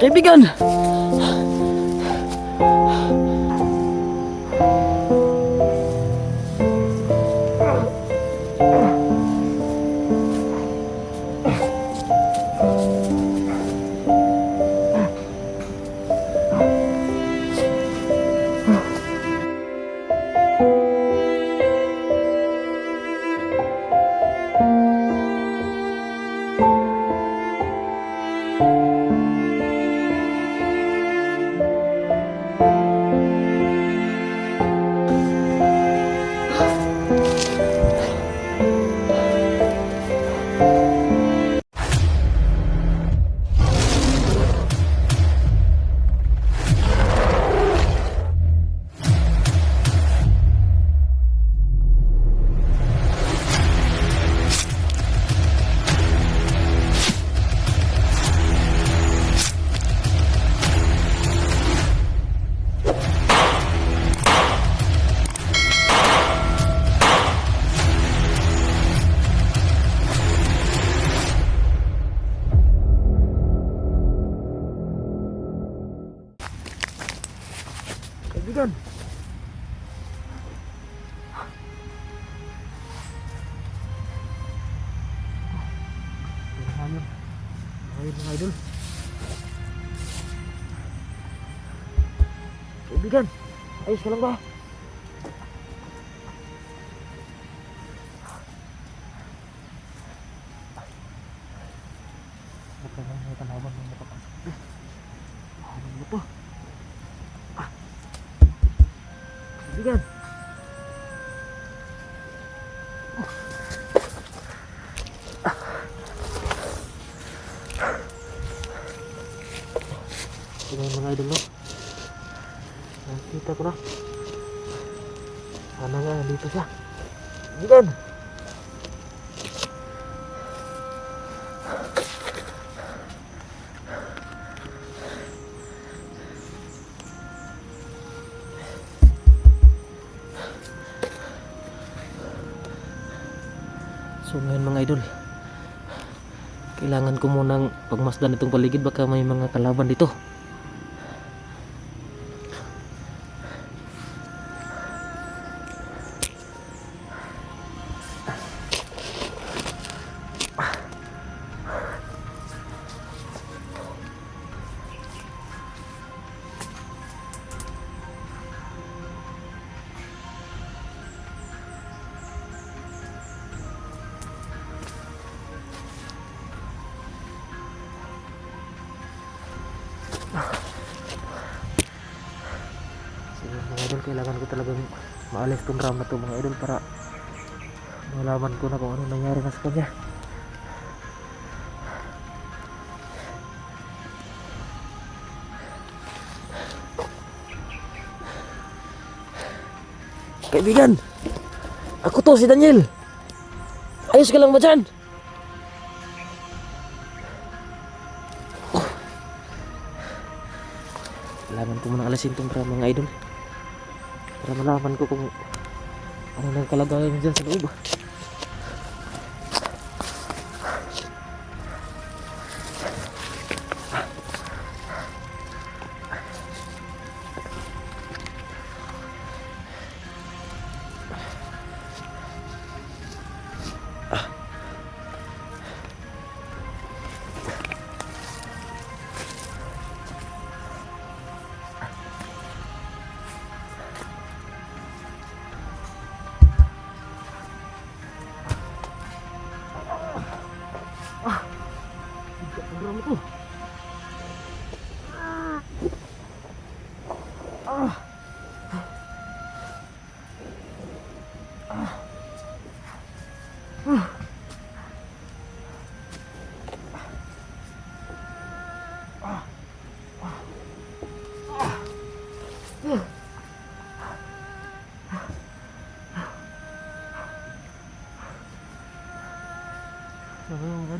Kaibigan! Kaibigan! Ayun mga idol. Kaibigan! Ayos ka lang ba? Ba't naman may kalaban ng nakapasok? Ano mo to? Kaibigan! Ito na yung mga idol, no? Nakita ko na. Sana nga, dito siya. Kaibigan! So ngayon mga idol, kailangan ko munang pagmasdan itong paligid, baka may mga kalaban dito. Mga idol, kailangan ko talagang maalis tong ram na to mga idol, para malaman ko na kung ano nangyari na sa kanya. Kaibigan! Ako to, si Daniel! Ayos ka lang ba dyan? Kailangan ko muna alasin tong ram mga idol, para malaman ko kung ano nang kalagayan dyan sa loob. Program itu.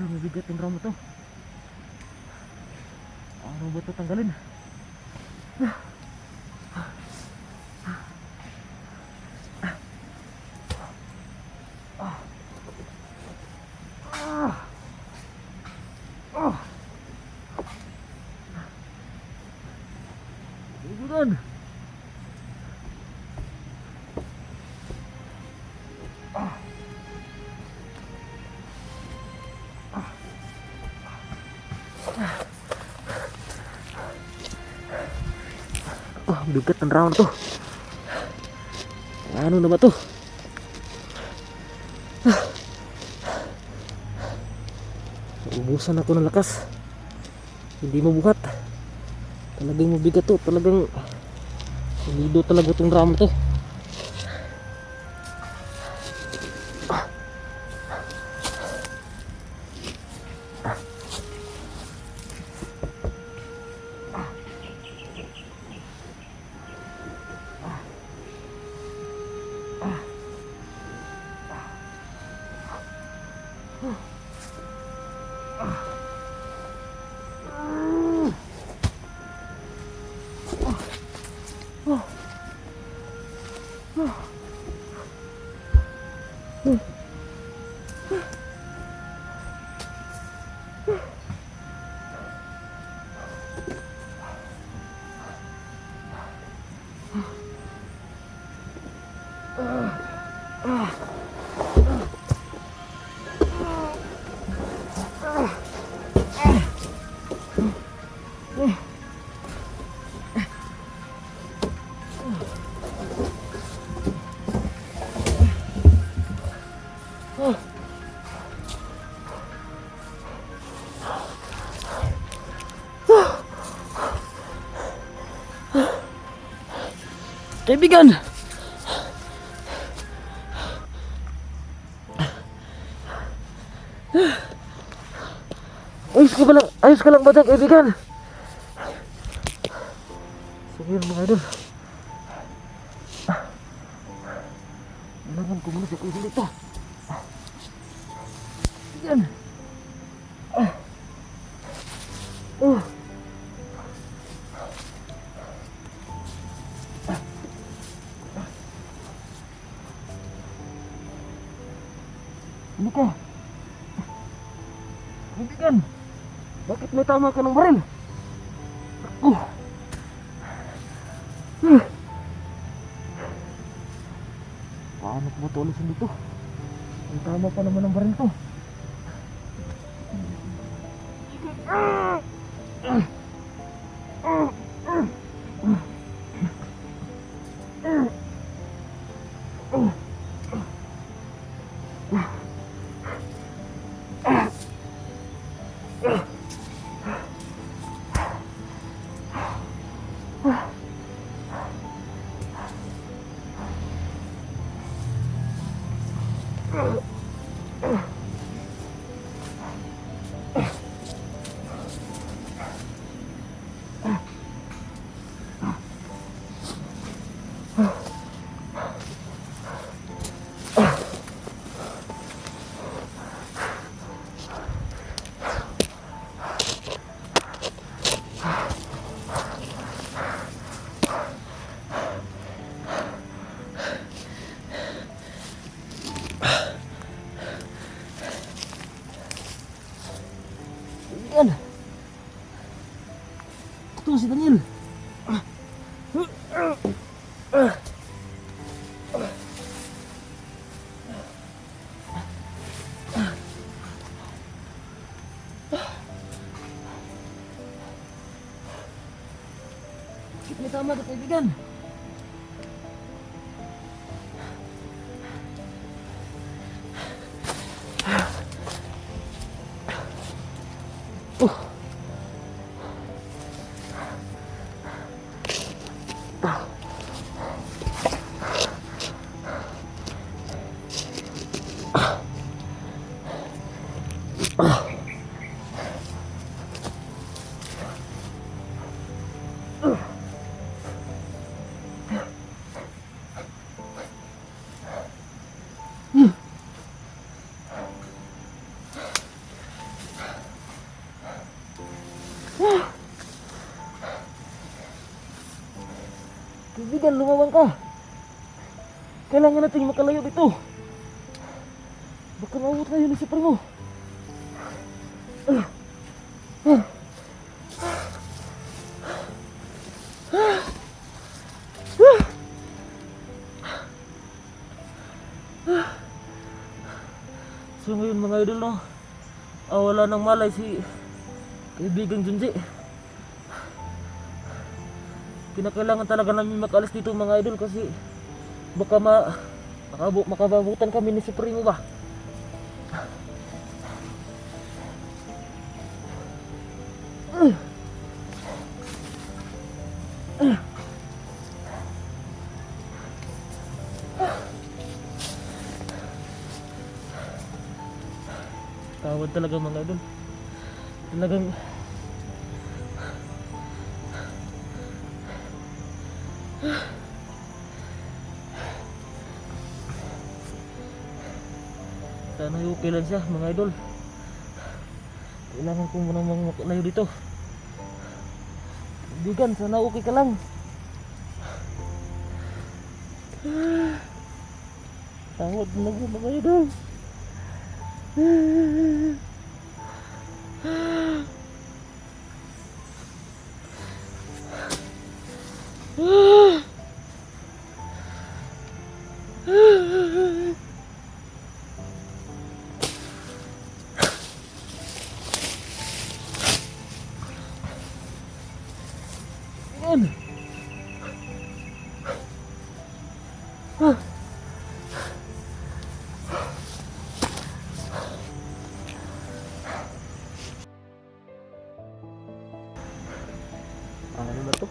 Mabigat yung ramo to. Paano ba ito tanggalin? Bukan. Bigat ng round to. Ano na ba to? Ubusan ako ng lakas. Hindi mabuhat. Talagang mabigat to. Talagang solido talaga itong drama to. Kaibigan, ayos ka lang ba dyan, kaibigan? Sige mga idol, kailangan ko muna sa kaibigan dito. Yan. Ano ka? Kaibigan, bakit may tama ka ng baril? Ako. Paano ko matulisin dito? May tama pa naman ng baril to. Yan. Ito si Daniel. May tama ka, kaibigan. Kaibigan, lumawang ka. Kailangan natin makalayo dito. Baka maabot tayo ni Supremo. So ngayon mga idol, no, wala nang malay si kaibigang Junji. Kinakailangan talaga namin makalis dito mga idol, kasi baka makababutan kami ni Supremo ba. Tawad talaga mga idol. Talagang sana okay lang siya mga idol. Kailangan ko muna makalayo dito. Kaibigan, sana okay ka lang. Tawad na lang mga idol. Yan. Ano na to?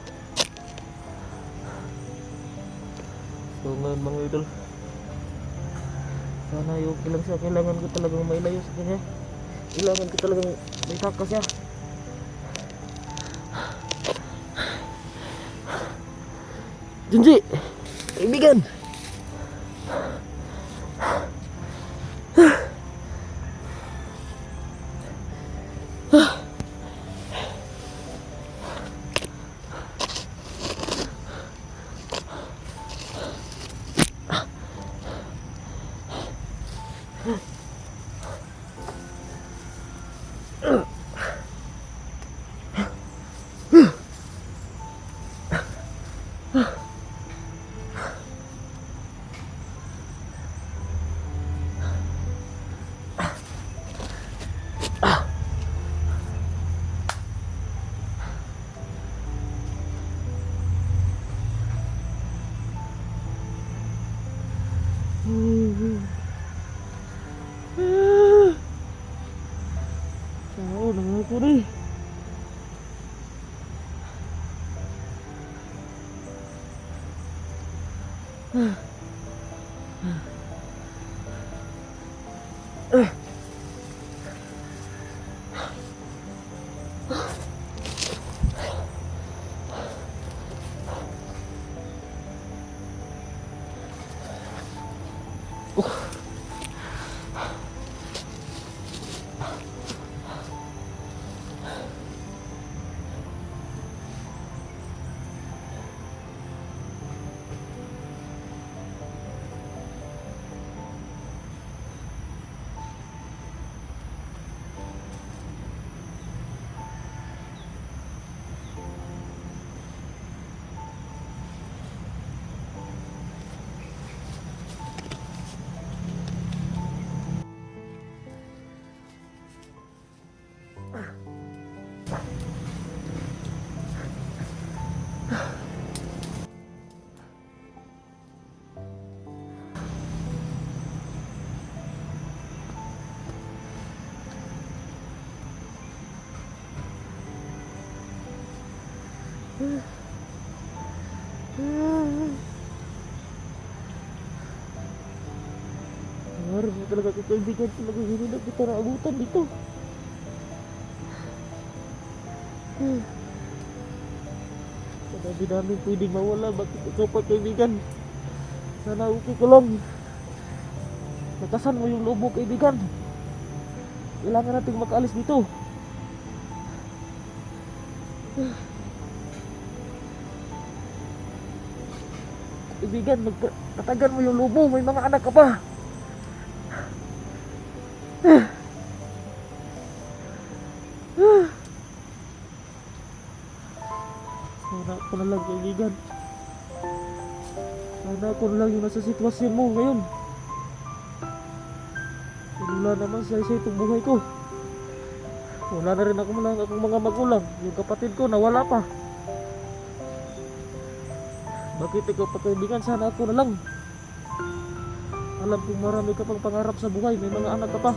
So ngayon mga idol, sana okay lang siya. Kailangan ko talagang may layo sa kanya. Kailangan ko talagang may takas siya. Junji, kaibigan. Sao naman ako rin. Harap mo talaga kaibigan, talaga hindi na kita naabutan dito. Sabi namin pwedeng mawala, bakit ikaw pa kaibigan? Sana okay ka lang. Nakasan mo yung loob mo kaibigan. Kailangan nating makaalis dito. Kaibigan, tatagan mo yung lobo. May mga anak ka pa. Sana ako na lang, kaibigan. Sana ako na lang yung nasa sitwasyon mo ngayon. Wala naman sa itong buhay ko. Wala na rin ako malang akong mga magulang. Yung kapatid ko nawala pa. Bakit ikaw pa, kaibigan? Sana ako na lang. Alam kong marami ka pang pangarap sa buhay. May mga anak ka pa.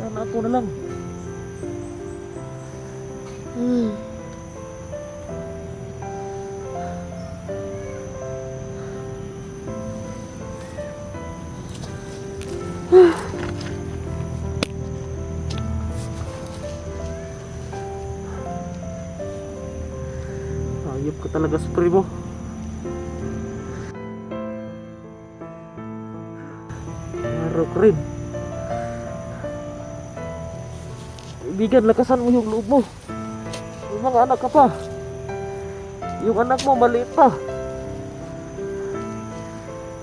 Sana ako na lang. Ayop ka talaga sa primo. Araw ka rin. Kaibigan, lakasan mo yung loob mo. May mga anak ka pa. Yung anak mo maliit pa.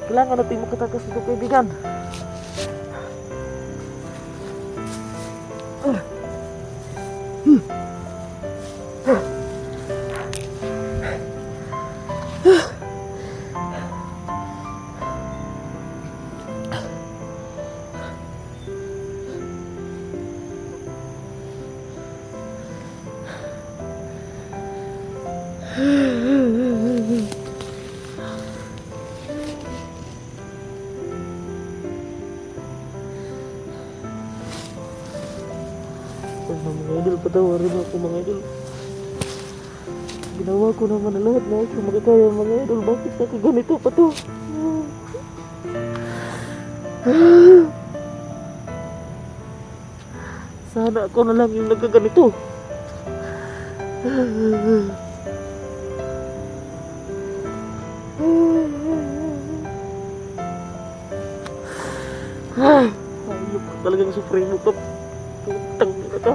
Kailangan natin makatakas ito, kaibigan. Mga idol, patawarin mo ako mga idol. Ginawa ko naman na lahat na ako makikaya mga idol. Bakit ako ganito pa to? Sana ako na lang yung nagkaganito. Ayok ka talagang supremo ka. Putang na ka.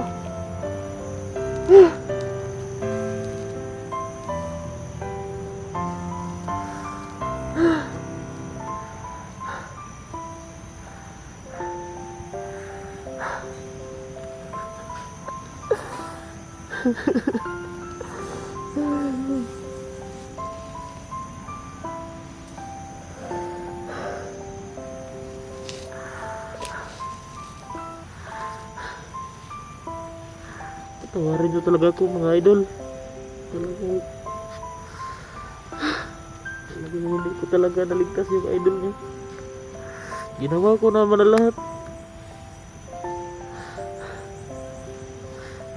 Tawarin nyo talaga ako mga idol. Talagang hindi ko talaga naligtas yung idol nyo. Ginawa ko naman na lahat.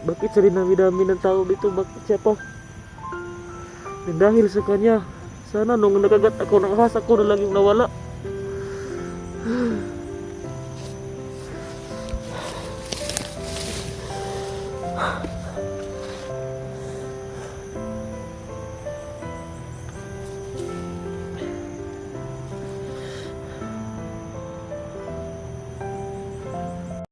Bakit sa dinami-dami ng tao dito? Bakit siya pa? Dahil sa kanya. Sana nung nakagat ako ng ahas, ako na lang yung nawala.